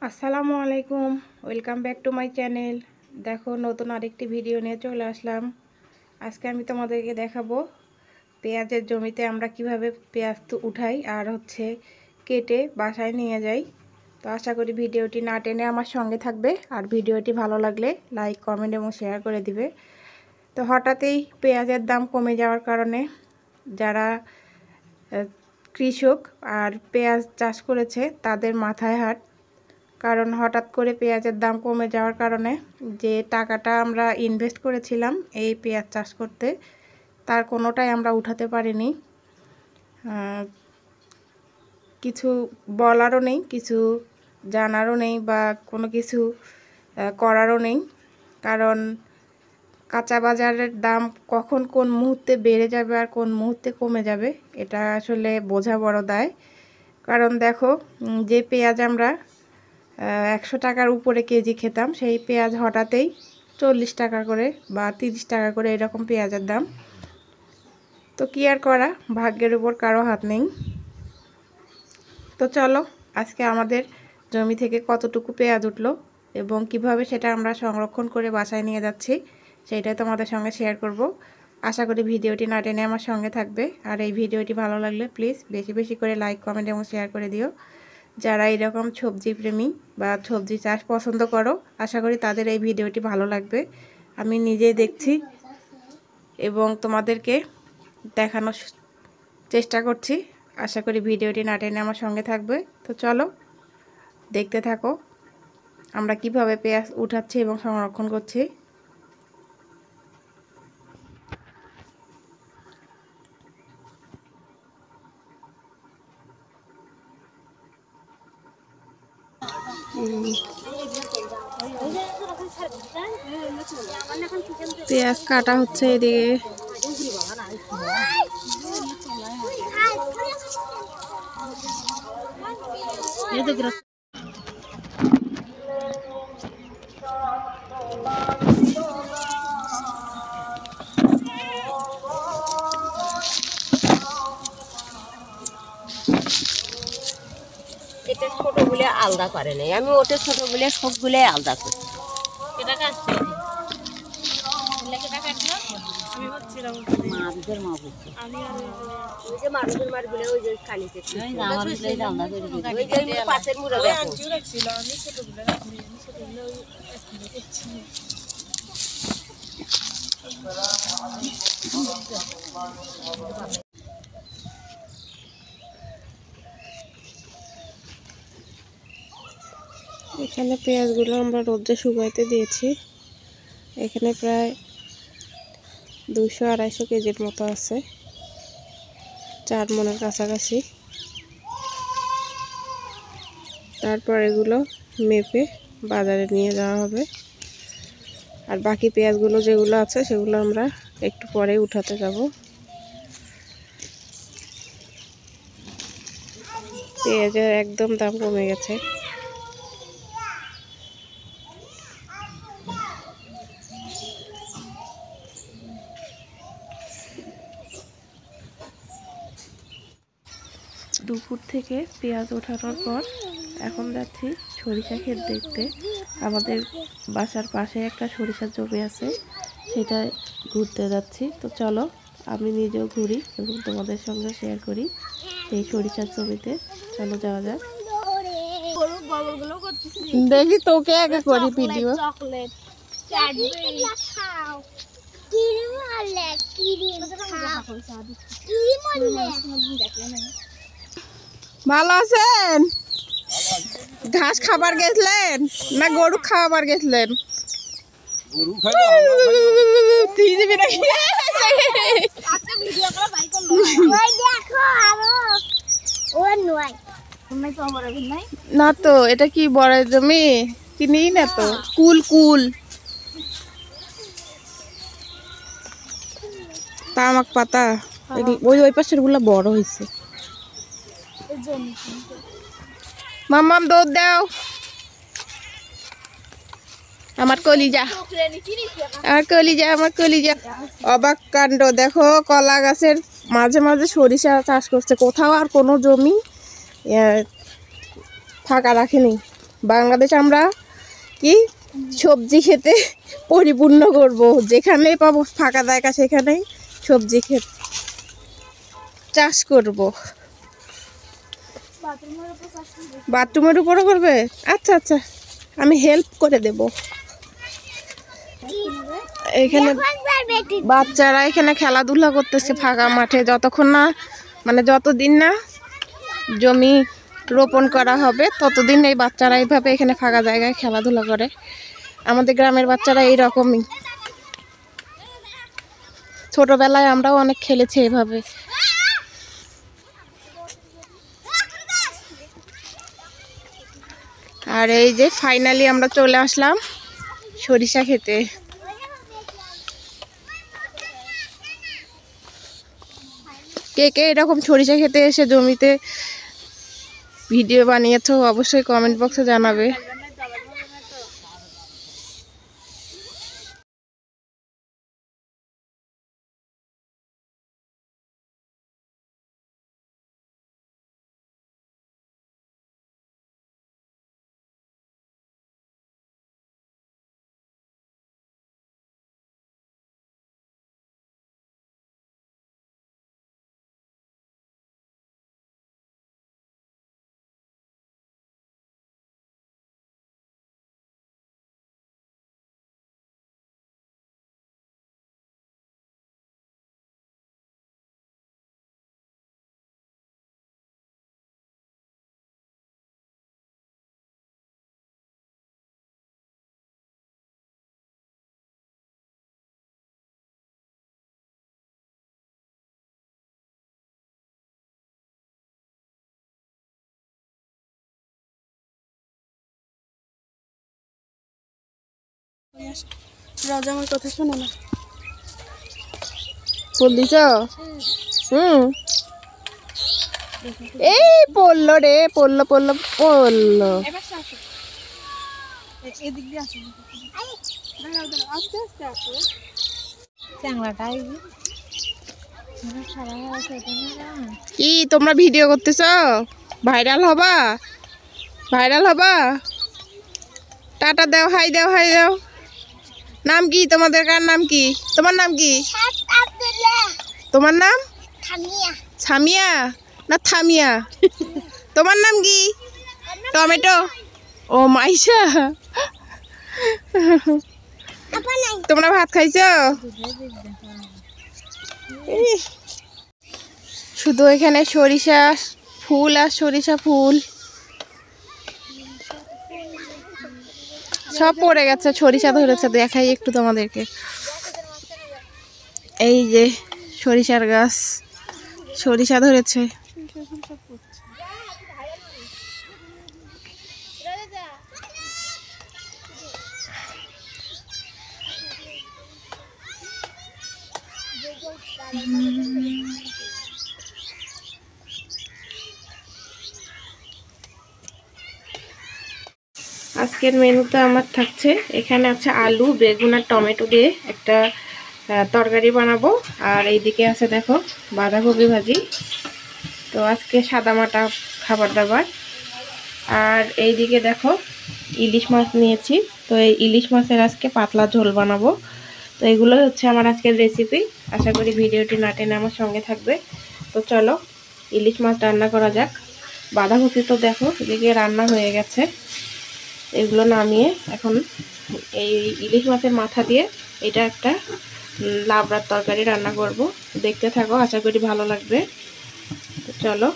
আসসালামু আলাইকুম, welcome back to my channel. দেখো, নতুন আরেকটি ভিডিও নিয়ে চলে আসলাম। আজকে আমি তোমাদেরকে দেখাবো পেঁয়াজের জমিতে আমরা কিভাবে পেঁয়াজ উঠাই আর কেটে বাসায় নিয়ে যাই। তো আশা করি ভিডিওটি না টেনে আমার সঙ্গে থাকবে, আর ভিডিওটি ভালো লাগলে লাইক, কমেন্ট এবং শেয়ার করে দিবে। তো হঠাৎই পেঁয়াজের দাম কমে যাওয়ার কারণে যারা কৃষক আর পেঁয়াজ চাষ করেছে তাদের মাথায় হাত। কারণ হঠাৎ করে পেঁয়াজের দাম কমে যাওয়ার কারণে যে টাকাটা আমরা ইনভেস্ট করেছিলাম এই পেঁয়াজ চাষ করতে, তার কোনোটাই আমরা উঠাতে পারিনি। কিছু বলারও নেই, কিছু জানারও নেই, বা কোনো কিছু করারও নেই। কারণ কাঁচা বাজারের দাম কখন কোন মুহূর্তে বেড়ে যাবে আর কোন মুহূর্তে কমে যাবে এটা আসলে বোঝা বড় দায়। কারণ দেখো, যে পেঁয়াজ আমরা 100 টাকার উপরে কেজি খেতাম, সেই পেঁয়াজ হঠাৎই 40 টাকা করে বা 30 টাকা করে এরকম পেঁয়াজের দাম। তো কি আর করা, ভাগ্যের উপর কারো হাত নেই। তো চলো, আজকে আমাদের জমি থেকে কতটুকু পেঁয়াজ উঠলো এবং কিভাবে সেটা আমরা সংরক্ষণ করে বাসায় নিয়ে যাচ্ছি সেইটাই তোমাদের সঙ্গে শেয়ার করব। আশা করি ভিডিওটি না টেনে আমার সঙ্গে থাকবে, আর এই ভিডিওটি ভালো লাগলে প্লিজ বেশি বেশি করে লাইক, কমেন্ট এবং শেয়ার করে দিও। যারা এরকম সবজি প্রেমী বা সবজি চাষ পছন্দ করো, আশা করি তাদের এই ভিডিওটি ভালো লাগবে। আমি নিজেই দেখছি এবং তোমাদেরকে দেখানোর চেষ্টা করছি। আশা করি ভিডিওটি না টেনে আমার সঙ্গে থাকবে। তো চলো, দেখতে থাকো আমরা কিভাবে পেঁয়াজ উঠাচ্ছি এবং সংরক্ষণ করছি। পেঁয়াজ কাটা হচ্ছে এদিকে। এটা ছোট বলে আলাদা করে নাই, আমি ওটা ছোট বলে সবগুলো আলাদা করি। এটা কাটছে মারুদের মা বলছে, ওই যে মারুদের মারগুলো ওই যে কালিতে ওই যে পাশের মুড়ে দেখো। এখানে পেঁয়াজগুলো আমরা রোদে শুকাইতে দিয়েছি। এখানে প্রায় 200-250 কেজির মতো আছে, 4 মণের কাছাকাছি। তারপর এগুলো মেপে বাজারে নিয়ে যাওয়া হবে, আর বাকি পেঁয়াজগুলো যেগুলো আছে সেগুলো আমরা একটু পরে উঠাতে যাব। পেঁয়াজের একদম দাম কমে গেছে। দুপুর থেকে পেঁয়াজ ওঠানোর পর এখন যাচ্ছি সরিষা ক্ষেত দেখতে। আমাদের বাসার পাশে একটা সরিষার জমি আছে, সেটা ঘুরতে যাচ্ছি। তো চলো, আমি নিজেও ঘুরি এবং তোমাদের সঙ্গে শেয়ার করি এই সরিষার জমিতে। চলো যাওয়া যাক। দেখি তোকে আগে করি ভিডিও। ভালো আছেন? ঘাস খাবার গেছিলেন না গরু খাবার গেছিলেন? না তো, এটা কি বড় জমি? কিনি না তো, কুল কুল তামাক পাতা। ওই ওই পাশের গুলা বড় হয়েছে। মাম্মাম দুধ দাও। আমার কলিজা, আমার কলিজা, আমার কলিজা। অবাক কাণ্ড, দেখো কলা গাছের মাঝে মাঝে সরিষা চাষ করছে। কোথাও আর কোনো জমি ফাঁকা রাখেনি। বাংলাদেশ আমরা কি সবজি খেতে পরিপূর্ণ করব, যেখানে পাবো ফাঁকা জায়গা সেখানেই সবজি ক্ষেত চাষ করব। বাথরুমের উপরও করবে? আচ্ছা আচ্ছা, আমি হেল্প করে দেব। এখানে বাচ্চারা এখানে খেলাধুলা করতেছে ফাঁকা মাঠে, যতক্ষণ না মানে যতদিন না জমি রোপণ করা হবে ততদিন এই বাচ্চারা এইভাবে এখানে ফাঁকা জায়গায় খেলাধুলা করে। আমাদের গ্রামের বাচ্চারা এইরকমই, ছোটবেলায় আমরাও অনেক খেলেছি এইভাবে। আর এই যে ফাইনালি আমরা চলে আসলাম সরিষা খেতে। কে কে এরকম সরিষা খেতে এসে জমিতে ভিডিও বানিয়েছো অবশ্যই কমেন্ট বক্সে জানাবে। রাজা আমার কথা শোনো না। ফুল দিছ? এই পড়লো রে, পড়লো পড়লো পড়লো। এদিক দিয়ে আসো, আস্তে আস্তে আসো। চ্যাংড়াটাই কি তোমরা ভিডিও করতেছ? ভাইরাল হবা? ভাইরাল হবা? টাটা দাও, হাই দাও, হাই দাও। নাম কি তোমাদের? কার নাম কি? তোমার নাম কি? তোমার নাম সামিয়া না থামিয়া? তোমার নাম কি? টমেটো। ও মাইশা, তোমরা ভাত খাইছো? শুধু এখানে সরিষা ফুল আর সরিষা ফুল সব পড়ে গেছে। সরিষা ধরেছে, দেখাই একটু তোমাদেরকে। এই যে সরিষার গাছ, সরিষা ধরেছে। আজকের মেনুতে আমার থাকছে, এখানে আছে আলু, বেগুন আর টমেটো দিয়ে একটা তরকারি বানাবো। আর এইদিকে আছে দেখো বাঁধাকপি ভাজি। তো আজকে সাদামাটা খাবার দাবার। আর এইদিকে দেখো ইলিশ মাছ নিয়েছি, তো এই ইলিশ মাছের আজকে পাতলা ঝোল বানাবো। তো এগুলো হচ্ছে আমার আজকের রেসিপি। আশা করি ভিডিওটি না টেনে আমার সঙ্গে থাকবে। তো চলো ইলিশ মাছ রান্না করা যাক। বাঁধাকপি তো দেখো এদিকে রান্না হয়ে গেছে। এগুলো নামিয়ে এখন এই ইলিশ মাছের মাথা দিয়ে এটা একটা লাবড়ার তরকারি রান্না করব। দেখতে থাকো, আশা করি ভালো লাগবে। তো চলো।